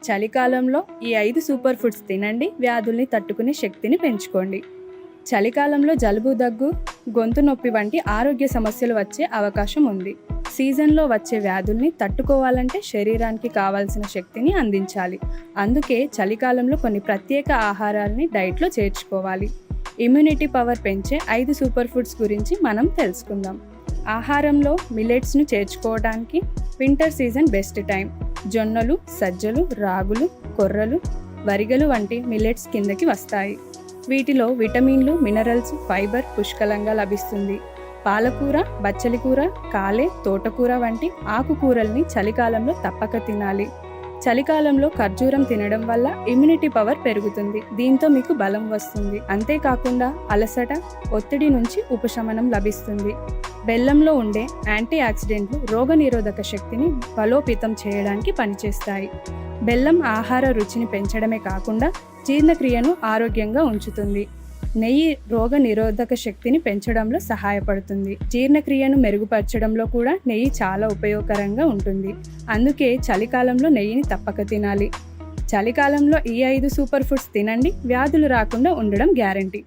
చలికాలంలో ఈ 5 super foods తినండి, వ్యాధుల్ని తట్టుకునే శక్తిని పెంచుకోండి. చలికాలంలో జలుబు, దగ్గు, గొంతు నొప్పి వంటి ఆరోగ్య సమస్యలు వచ్చే అవకాశం ఉంది. సీజన్లో వచ్చే వ్యాధుల్ని తట్టుకోవాలంటే శరీరానికి కావాల్సిన శక్తిని అందించాలి. అందుకే చలికాలంలో కొన్ని ప్రత్యేక ఆహారాలని డైట్లో చేర్చుకోవాలి. ఇమ్యూనిటీ పవర్ పెంచే 5 సూపర్ ఫుడ్స్ గురించి మనం తెలుసుకుందాం. ఆహారంలో మిల్లెట్స్ను చేర్చుకోవడానికి వింటర్ సీజన్ బెస్ట్ టైం. జొన్నలు, సజ్జలు, రాగులు, కొర్రలు, వరిగలు వంటి మిల్లెట్స్ కిందకి వస్తాయి. వీటిలో విటమిన్లు, మినరల్స్, ఫైబర్ పుష్కలంగా లభిస్తుంది. పాలకూర, బచ్చలి కూర, కాలే, తోటకూర వంటి ఆకుకూరల్ని చలికాలంలో తప్పక తినాలి. చలికాలంలో ఖర్జూరం తినడం వల్ల ఇమ్యూనిటీ పవర్ పెరుగుతుంది. దీంతో మీకు బలం వస్తుంది. అంతేకాకుండా అలసట, ఒత్తిడి నుంచి ఉపశమనం లభిస్తుంది. బెల్లంలో ఉండే యాంటీ ఆక్సిడెంట్లు రోగనిరోధక శక్తిని బలోపేతం చేయడానికి పనిచేస్తాయి. బెల్లం ఆహార రుచిని పెంచడమే కాకుండా జీర్ణక్రియను ఆరోగ్యంగా ఉంచుతుంది. నెయ్యి రోగ నిరోధక శక్తిని పెంచడంలో సహాయపడుతుంది. జీర్ణక్రియను మెరుగుపరచడంలో కూడా నెయ్యి చాలా ఉపయోగకరంగా ఉంటుంది. అందుకే చలికాలంలో నెయ్యిని తప్పక తినాలి. చలికాలంలో ఈ 5 సూపర్ ఫుడ్స్ తినండి, వ్యాధులు రాకుండా ఉండడం గ్యారంటీ.